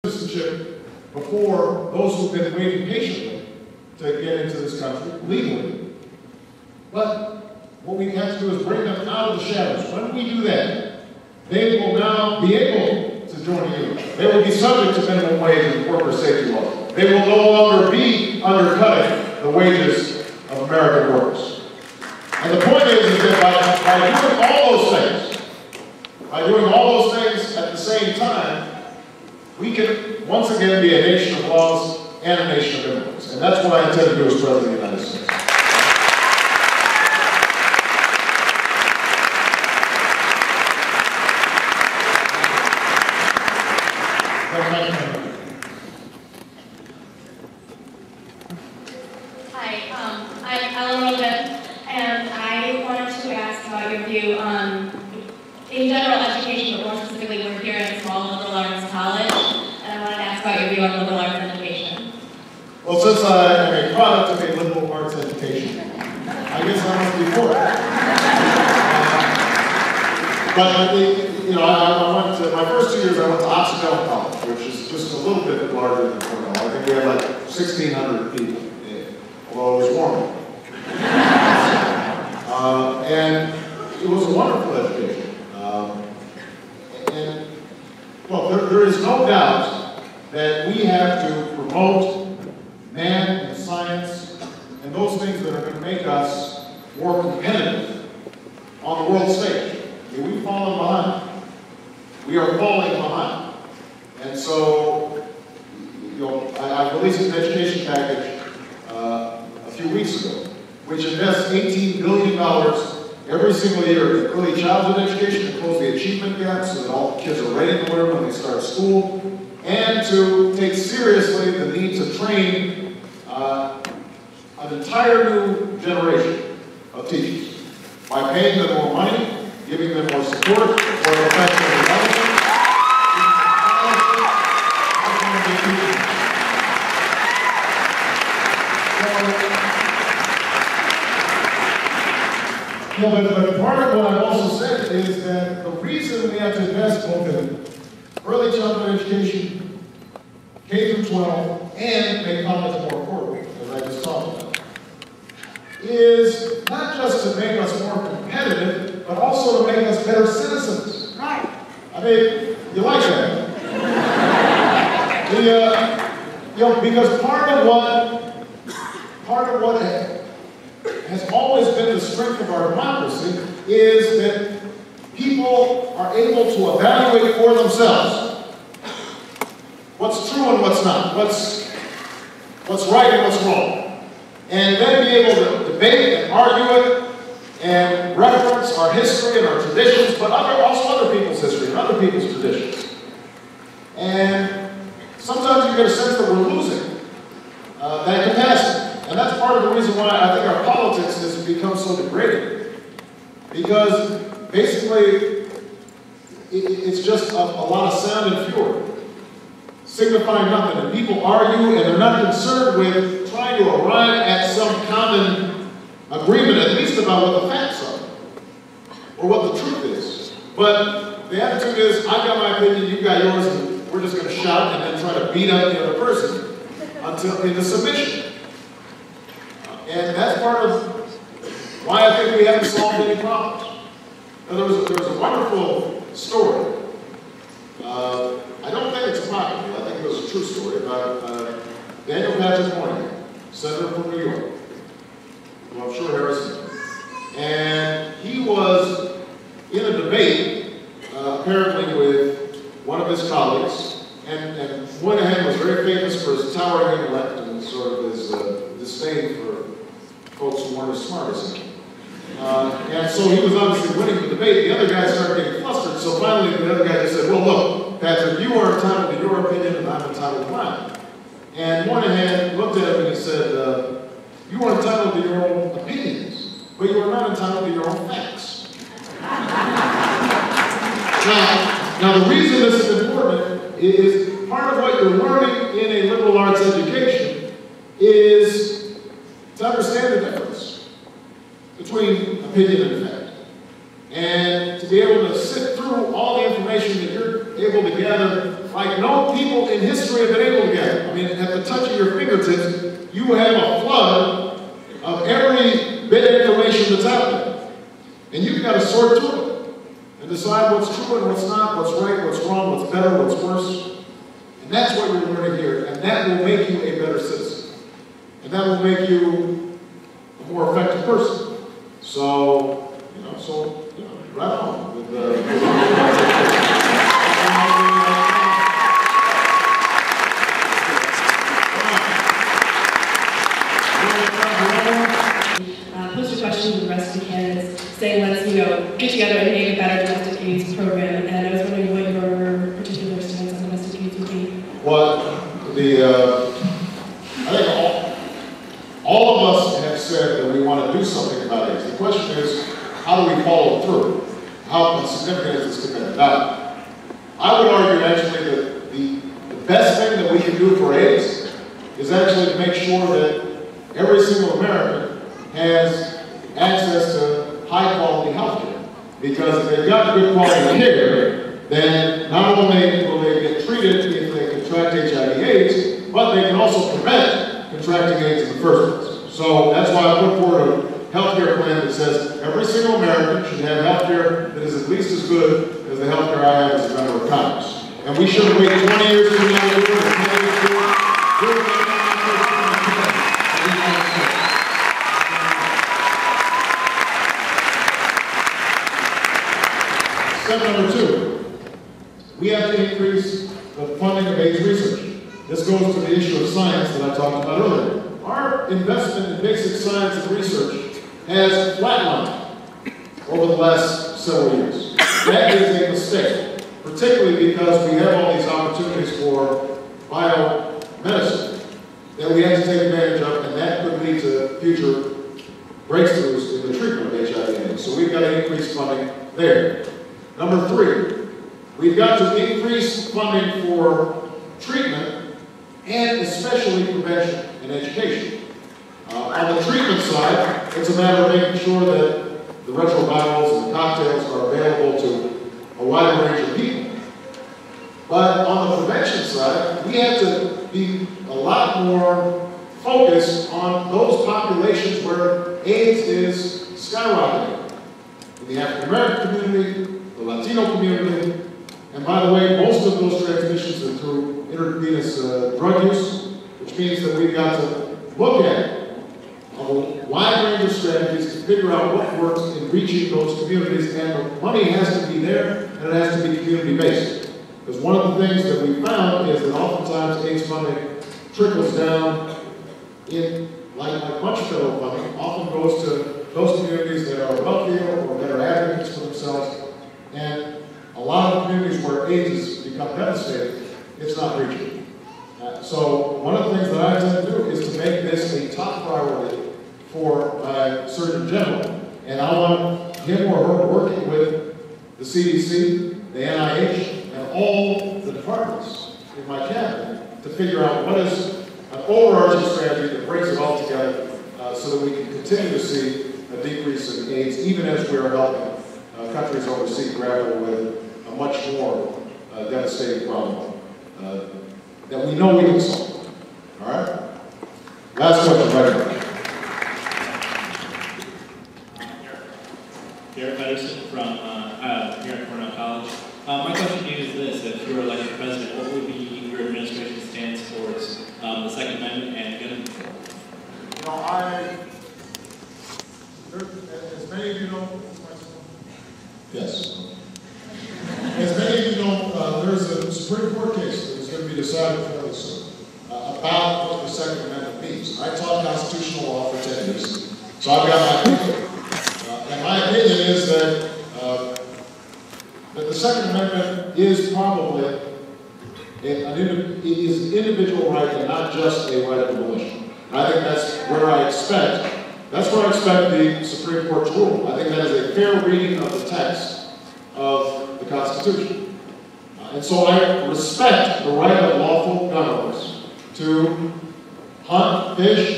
citizenship before those who've been waiting patiently to get into this country legally. But what we have to do is bring them out of the shadows. When we do that, they will now be able to join the union. They will be subject to minimum wage and worker safety laws. They will no longer be undercutting the wages of American workers. And the point is that by doing all those things at the same time, we can once again be a nation of laws and a nation of immigrants. And that's what I intend to do as President of the United States. In general education, but more specifically, we're here at small liberal arts college, and I wanted to ask about your view on liberal arts education. Well, since I am a product of a liberal arts education, I guess I must be for it. But I think, I went to, my first 2 years, I went to Occidental College, which is just a little bit larger than Cornell. I think we had like 1,600 people, although it was warmer. And it was a wonderful education. Well, there is no doubt that we have to promote man and science and those things that are going to make us more competitive on the world stage. We've fallen behind. We are falling behind. And so, I released an education package a few weeks ago, which invests $18 billion every single year in early childhood education to close the achievement gap so that all kids are ready to learn when they start school, and to take seriously the need to train an entire new generation of teachers by paying them more money, giving them more support, more professional development, but part of what I've also said is that the reason we have to invest both in early childhood education, K through 12, and make college more affordable, as I just talked about, is not just to make us more competitive, but also to make us better citizens. Right. I mean, you like that? Because part of what has always been the strength of our democracy is that people are able to evaluate for themselves what's true and what's not, what's right and what's wrong, and then be able to debate and argue it and reference our history and our traditions, but also other people's history and other people's traditions. And sometimes you get a sense that we're losing that capacity. And that's part of the reason why I think our politics has become so degraded. Because basically, it's just a lot of sound and fury, signifying nothing. And people argue, and they're not concerned with trying to arrive at some common agreement, at least about what the facts are, or what the truth is. But the attitude is, I've got my opinion, you've got yours, and we're just going to shout and then try to beat up the other person until into submission. And that's part of why I think we haven't solved any problems. Now, there was a wonderful story. I don't think it's apocryphal. I think it was a true story about Daniel Patrick Moynihan, senator from New York, who I'm sure Harrison knows. And he was in a debate, apparently with one of his colleagues, and Moynihan was very famous for his towering intellect and sort of his disdain for folks who weren't as smart as him. And so he was obviously winning the debate. The other guy started getting flustered, so finally the other guy just said, well, look, Patrick, you are entitled to your opinion and I'm entitled to mine. And Moynihan looked at him and he said, you are entitled to your own opinions, but you are not entitled to your own facts. Now the reason this is important is part of what you're learning in a liberal arts education is to understand the difference between opinion and fact. And to be able to sift through all the information that you're able to gather, like no people in history have been able to get. I mean, at the touch of your fingertips, you have a flood of every bit of information that's out there. And you've got to sort through it and decide what's true and what's not, what's right, what's wrong, what's better, what's worse. And that's what you're learning here. And that will make you a better citizen. And that will make you a more effective person. So, right on with Pose a question to the rest of the candidates, saying let's, get together and make a better domestic AIDS program. And I was wondering what your particular stance on domestic AIDS would be. Well, I think all of us have said that we want to do something about AIDS. The question is, how do we follow through? How significant is this commitment? Now, I would argue actually that the best thing that we can do for AIDS is actually to make sure that every single American has access to high-quality health care. Because if they've got good quality care, then not only will they get treated if they contract HIV/AIDS, but they can also prevent contracting AIDS in the first place. So that's why I put forward a health care plan that says every single American should have health care that is at least as good as the health care I have as a member of Congress. And we shouldn't wait 20 years from now to do it, or 10 years to do it. Step number 2, we have to increase the funding of AIDS research. This goes to the issue of science that I talked about earlier. Our investment in basic science and research has flatlined over the last several years. That is a mistake, particularly because we have all these opportunities for biomedicine that we have to take advantage of, and that could lead to future breakthroughs in the treatment of HIV/AIDS. So we've got to increase funding there. Number 3, we've got to increase funding for treatment and especially prevention and education. On the treatment side, it's a matter of making sure that the retrovirals and the cocktails are available to a wide range of people. But on the prevention side, we have to be a lot more focused on those populations where AIDS is skyrocketing. In the African American community, the Latino community, and by the way, most of those transmissions are through intravenous drug use, which means that we've got to look at a wide range of strategies to figure out what works in reaching those communities, and the money has to be there, and it has to be community-based. Because one of the things that we found is that oftentimes AIDS funding trickles down in, like much federal funding, often goes to those communities that are wealthier or that are advocates for themselves. And a lot of communities where AIDS has become devastating, it's not reaching. So one of the things that I intend to do is to make this a top priority for my Surgeon General. And I want him or her working with the CDC, the NIH, and all the departments in my cabinet to figure out what is an overarching strategy that brings it all together so that we can continue to see a decrease in AIDS, even as we are helping countries overseas grapple with a much more devastating problem that we know we can solve. All right? Last question, right here. Garrett Pedersen from here at Cornell College. My question to you is this: if you were elected president, what would be your administration's stance towards the Second Amendment and gun control? As many of you know, yes. As many of you know, there's a Supreme Court case that is going to be decided fairly soon about what the Second Amendment means. I taught constitutional law for 10 years, so I've got my opinion. And my opinion is that the Second Amendment is probably an individual right and not just a right of volition. I think that's where I expect the Supreme Court to rule. I think that is a fair reading of the text of the Constitution. And so I respect the right of lawful gun owners to hunt, fish,